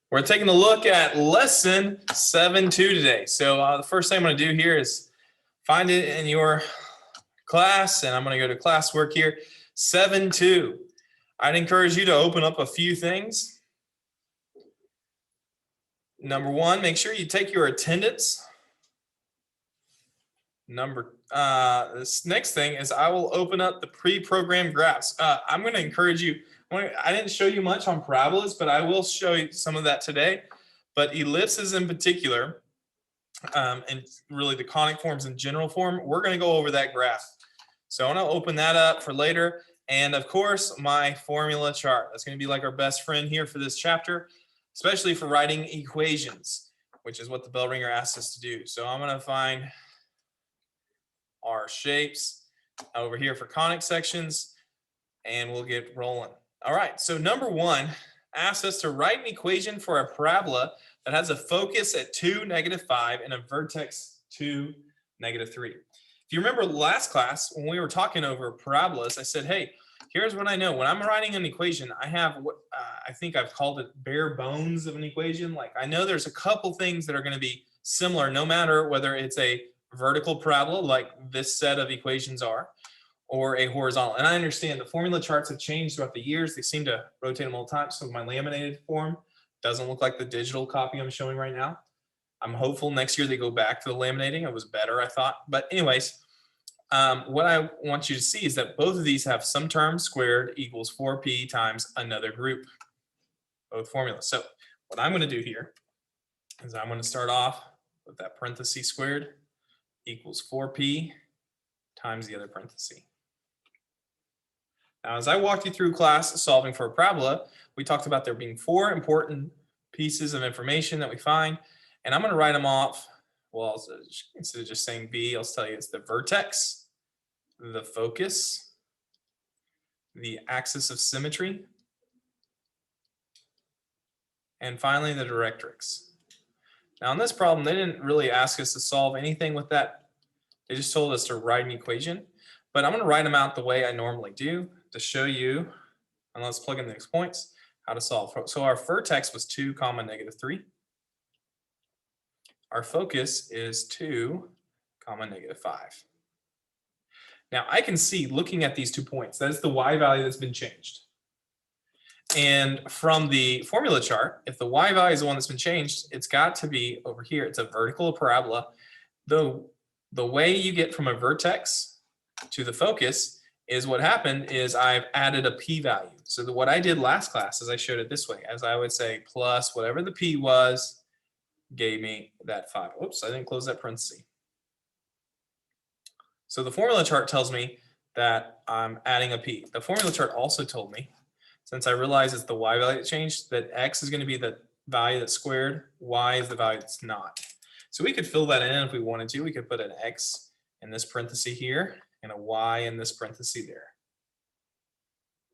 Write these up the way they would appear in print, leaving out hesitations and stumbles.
We're taking a look at lesson 7.2 today. So the first thing I'm going to do here is find it in your class, and I'm going to go to classwork here. 7.2. I'd encourage you to open up a few things. Number one, make sure you take your attendance. This next thing is I will open up the pre-programmed graphs. I'm going to encourage you. I didn't show you much on parabolas, but I will show you some of that today. But ellipses in particular, and really the conic forms in general form, we're going to go over that graph. So I want to open that up for later. And of course, my formula chart. That's going to be like our best friend here for this chapter, especially for writing equations, which is what the bell ringer asks us to do. So I'm going to find our shapes over here for conic sections, and we'll get rolling. All right, so number one asks us to write an equation for a parabola that has a focus at 2, -5 and a vertex 2, -3. If you remember last class when we were talking over parabolas, I said, hey, here's what I know. When I'm writing an equation, I have what I think I've called it bare bones of an equation. Like I know there's a couple things that are going to be similar no matter whether it's a vertical parabola like this set of equations are, or a horizontal. And I understand the formula charts have changed throughout the years. They seem to rotate them all the time. So my laminated form doesn't look like the digital copy I'm showing right now. I'm hopeful next year they go back to the laminating. It was better, I thought. But anyways, what I want you to see is that both of these have some term squared equals 4p times another group, both formulas. So what I'm going to do here is I'm going to start off with that parenthesis squared equals 4p times the other parenthesis. Now, as I walked you through class solving for a parabola, we talked about there being 4 important pieces of information that we find, and I'm going to write them off. Well, instead of just saying B, I'll tell you it's the vertex, the focus, the axis of symmetry, and finally the directrix. Now, in this problem, they didn't really ask us to solve anything with that. They just told us to write an equation, but I'm going to write them out the way I normally do to show you, and let's plug in these points, how to solve. So our vertex was 2, -3. Our focus is 2, -5. Now I can see, looking at these 2 points, that's the y value that's been changed. And from the formula chart, if the y value is the one that's been changed, it's got to be over here. It's a vertical parabola. The way you get from a vertex to the focus is what happened is I've added a p-value. So what I did last class is I showed it this way, as I would say plus whatever the p was, gave me that 5. Oops, I didn't close that parenthesis. So the formula chart tells me that I'm adding a p. The formula chart also told me, since I realized it's the y value that changed, that x is going to be the value that's squared, y is the value that's not. So we could fill that in if we wanted to. We could put an x in this parenthesis here and a y in this parenthesis there.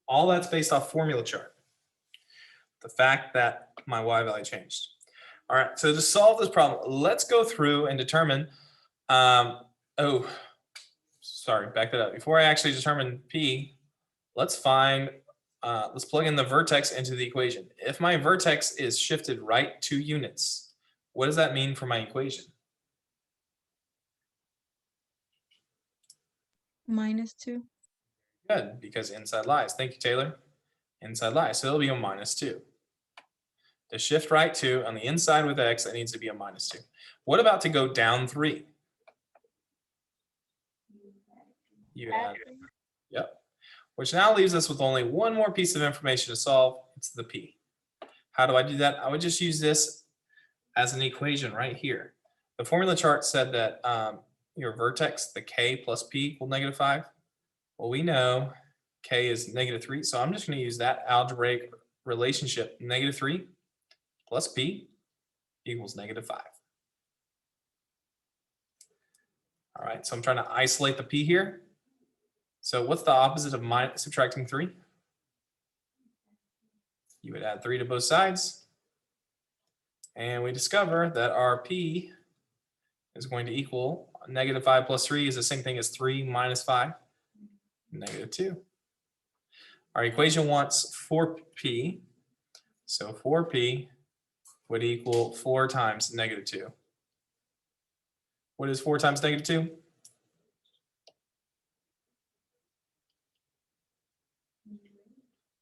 All that's based off formula chart. The fact that my y value changed. All right, so to solve this problem, let's go through and determine, back that up. Before I actually determine p, let's plug in the vertex into the equation. If my vertex is shifted right 2 units, what does that mean for my equation? -2. Good, because inside lies. Thank you, Taylor. Inside lies, so it'll be a -2. To shift right 2 on the inside with x, that needs to be a -2. What about to go down 3? You add, yep. Which now leaves us with only one more piece of information to solve. It's the p. How do I do that? I would just use this as an equation right here. The formula chart said that your vertex, the k plus p equal -5. Well, we know k is -3, so I'm just going to use that algebraic relationship. -3 plus p equals -5. All right, so I'm trying to isolate the p here. So what's the opposite of subtracting 3? You would add 3 to both sides. And we discover that our p is going to equal -5 plus 3 is the same thing as 3 minus 5, -2. Our equation wants 4p. So 4p would equal 4 times negative 2. What is 4 times negative 2?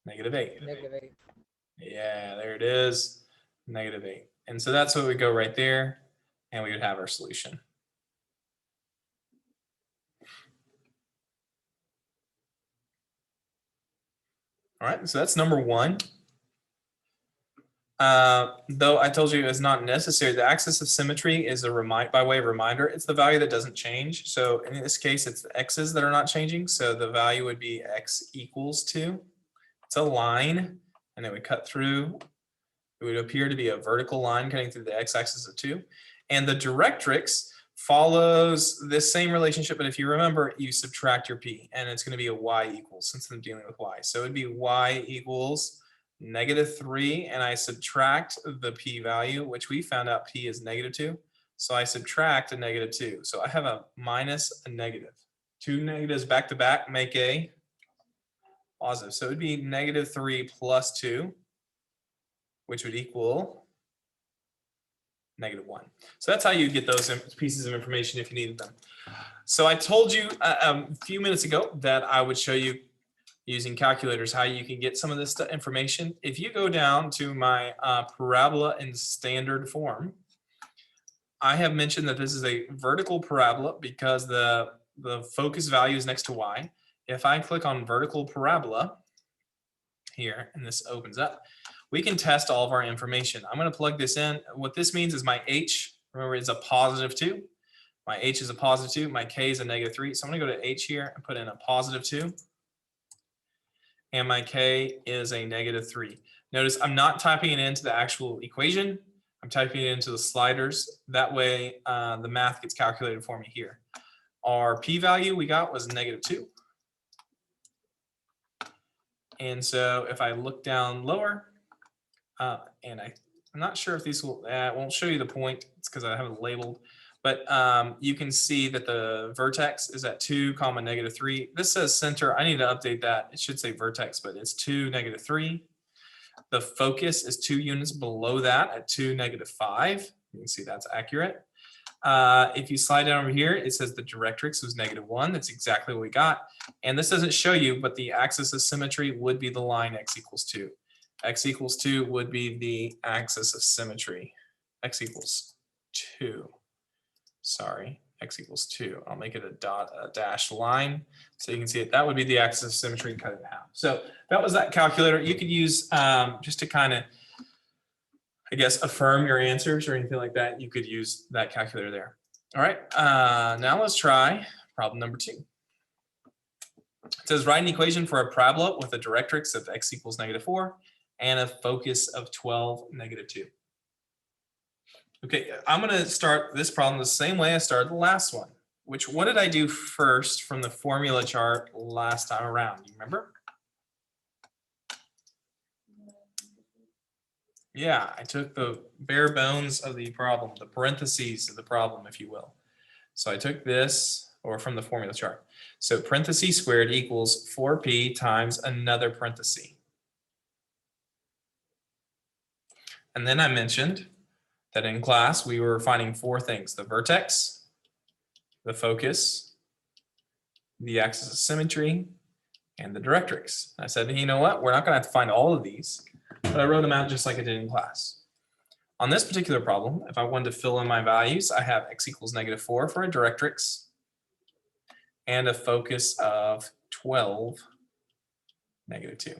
Negative 8. Negative 8. Yeah, there it is, negative 8. And so that's what we go right there, and we would have our solution. All right, so that's number 1. Though I told you it's not necessary, the axis of symmetry is by way of reminder, it's the value that doesn't change. So in this case, it's the x's that are not changing. So the value would be x equals 2. It's a line, and it would cut through. It would appear to be a vertical line cutting through the x-axis of 2. And the directrix follows this same relationship, but if you remember, you subtract your p, and it's going to be a y equals, since I'm dealing with y. So it'd be y equals negative 3, and I subtract the p value, which we found out p is negative 2. So I subtract a negative 2. So I have a minus a negative. 2 negatives back to back make a positive. So it would be negative 3 plus 2, which would equal negative 1. So that's how you get those pieces of information if you needed them. So I told you a few minutes ago that I would show you using calculators how you can get some of this information. If you go down to my parabola in standard form, I have mentioned that this is a vertical parabola because the focus value is next to y. If I click on vertical parabola here, and this opens up, we can test all of our information. I'm going to plug this in. What this means is my h, remember, is a positive 2. My h is a positive 2. My k is a negative 3. So I'm going to go to h here and put in a positive 2. And my k is a negative 3. Notice I'm not typing it into the actual equation. I'm typing it into the sliders. That way the math gets calculated for me here. Our p-value we got was negative 2. And so if I look down lower, and I'm not sure if these will, I won't show you the point. It's because I haven't labeled. But you can see that the vertex is at 2, negative 3. This says center. I need to update that. It should say vertex, but it's 2, negative 3. The focus is 2 units below that at 2, negative 5. You can see that's accurate. If you slide down over here, it says the directrix was negative 1. That's exactly what we got. And this doesn't show you, but the axis of symmetry would be the line x equals 2. X equals 2 would be the axis of symmetry. X equals 2. Sorry, x equals 2. I'll make it a dashed line so you can see it. That would be the axis of symmetry cut in half. So that was that calculator. You could use just to kind of, I guess, affirm your answers or anything like that. You could use that calculator there. All right, now let's try problem number 2. It says write an equation for a parabola with a directrix of x equals negative 4 and a focus of 12, negative 2. Okay, I'm going to start this problem the same way I started the last one. What did I do first from the formula chart last time around? Do you remember? Yeah, I took the bare bones of the problem, the parentheses of the problem, if you will. So I took this, or from the formula chart. So parentheses squared equals 4p times another parenthesis. And then I mentioned that in class we were finding 4 things: the vertex, the focus, the axis of symmetry, and the directrix. I said, you know what, we're not going to have to find all of these, but I wrote them out just like I did in class. On this particular problem, if I wanted to fill in my values, I have x equals negative 4 for a directrix and a focus of 12, negative 2.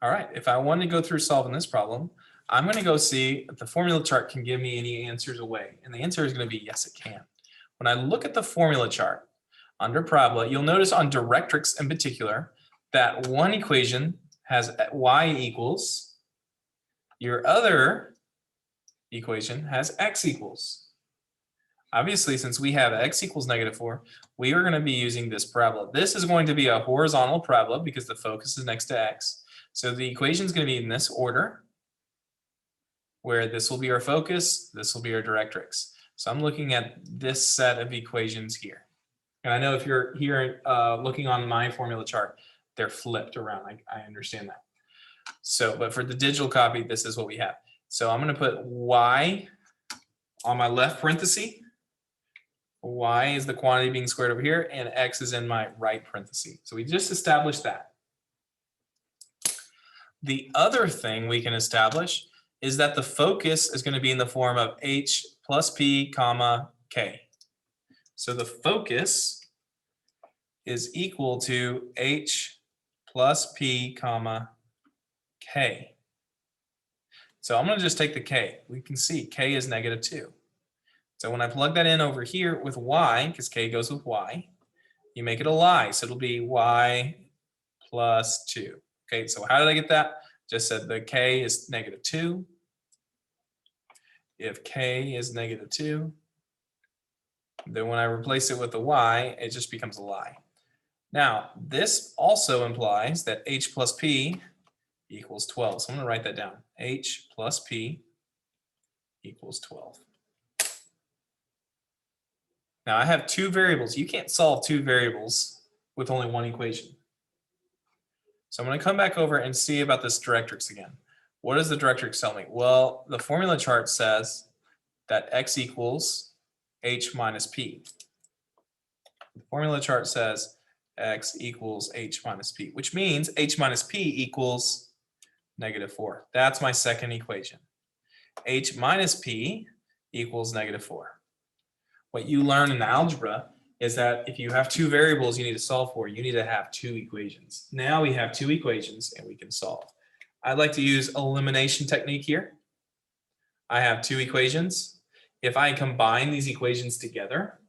All right, if I want to go through solving this problem, I'm going to go see if the formula chart can give me any answers away. And the answer is going to be yes, it can. When I look at the formula chart under parabola, you'll notice on directrix in particular that one equation has y equals, your other equation has x equals. Obviously, since we have x equals negative 4, we are going to be using this parabola. This is going to be a horizontal parabola because the focus is next to x. So the equation is going to be in this order, where this will be our focus, this will be our directrix. So I'm looking at this set of equations here. And I know if you're here looking on my formula chart, they're flipped around. I understand that. So, but for the digital copy, this is what we have. So I'm going to put y on my left parenthesis. Y is the quantity being squared over here, and x is in my right parenthesis. So we just established that. The other thing we can establish is that the focus is going to be in the form of h plus p comma k. So the focus is equal to h plus p comma k. So I'm going to just take the k. We can see k is -2. So when I plug that in over here with y, because k goes with y, you make it a lie. So it'll be y plus 2. Okay, so how did I get that? Just said the k is -2. If k is -2, then when I replace it with the y, it just becomes a lie. Now, this also implies that h plus p equals 12. So I'm going to write that down. H plus p equals 12. Now, I have two variables. You can't solve two variables with only one equation. So I'm going to come back over and see about this directrix again. What does the directrix tell me? Well, the formula chart says that x equals h minus p. The formula chart says x equals h minus p, which means h minus p equals -4. That's my second equation. H minus p equals -4. What you learn in algebra is that if you have two variables you need to solve for, you need to have two equations. Now we have two equations and we can solve. I'd like to use elimination technique here. I have two equations. If I combine these equations together,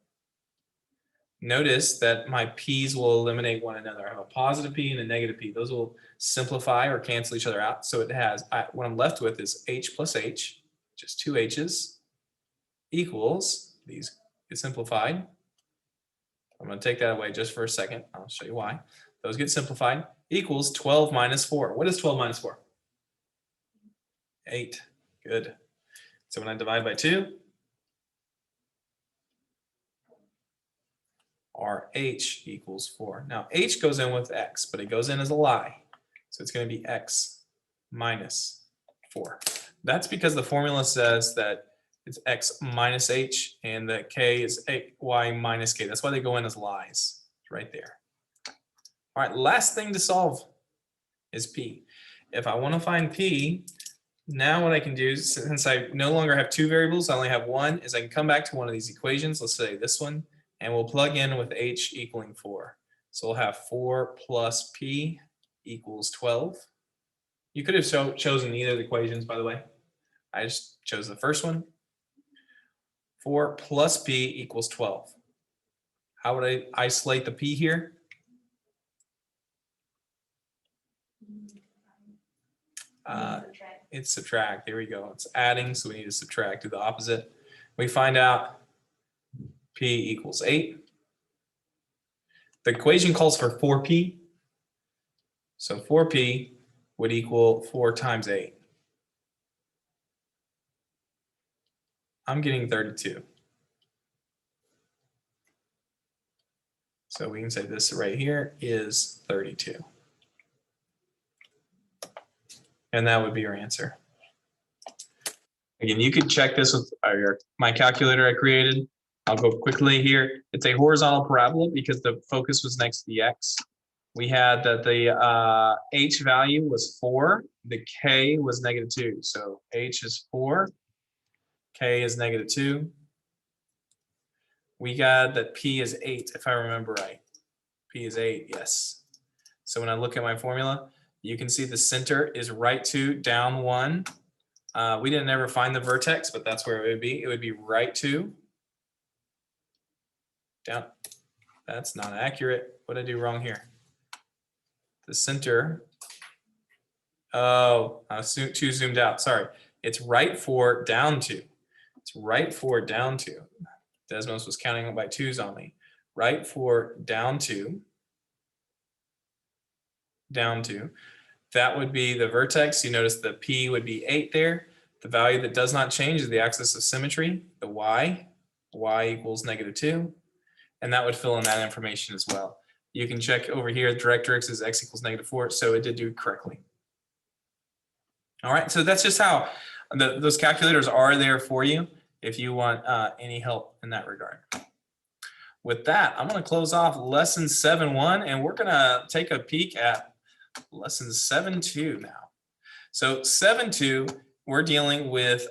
notice that my p's will eliminate one another. I have a positive p and a negative p. Those will simplify or cancel each other out. So it has, what I'm left with is h plus h, just two h's, equals, these get simplified. I'm going to take that away just for a second. I'll show you why. Those get simplified. Equals 12 minus 4. What is 12 minus 4? 8. Good. So when I divide by 2, our h equals 4. Now, h goes in with x, but it goes in as a lie. So it's going to be x minus 4. That's because the formula says that it's x minus h, and the k is y minus k. That's why they go in as lies. It's right there. All right, last thing to solve is p. If I want to find p, now what I can do, since I no longer have two variables, I only have one, is I can come back to one of these equations. Let's say this one. And we'll plug in with h equaling 4. So we'll have 4 plus p equals 12. You could have chosen either of the equations, by the way. I just chose the first one. 4 plus p equals 12. How would I isolate the p here? It's subtract. There we go. It's adding, so we need to subtract. Do the opposite. We find out p equals 8. The equation calls for 4p. So 4p would equal 4 times 8. I'm getting 32. So we can say this right here is 32. And that would be your answer. Again, you could check this with my calculator I created. I'll go quickly here. It's a horizontal parabola because the focus was next to the x. We had that the h value was 4, the k was -2. So h is 4, k is -2. We got that p is 8, if I remember right. P is 8, yes. So when I look at my formula, you can see the center is right 2, down 1. We didn't ever find the vertex, but that's where it would be. It would be right 2. Down. That's not accurate. What did I do wrong here? The center. Oh, I was too zoomed out. Sorry. It's right 4, down 2. It's right 4, down 2. Desmos was counting by 2s on me. Right 4, down 2. Down 2. That would be the vertex. You notice the p would be 8 there. The value that does not change is the axis of symmetry, the y. Y equals -2. And that would fill in that information as well. You can check over here, directrix is x equals -4, so it did do correctly. All right, so that's just how those calculators are there for you if you want any help in that regard. With that, I'm going to close off lesson 7.1, and we're going to take a peek at lesson 7.2 now. So 7.2, we're dealing with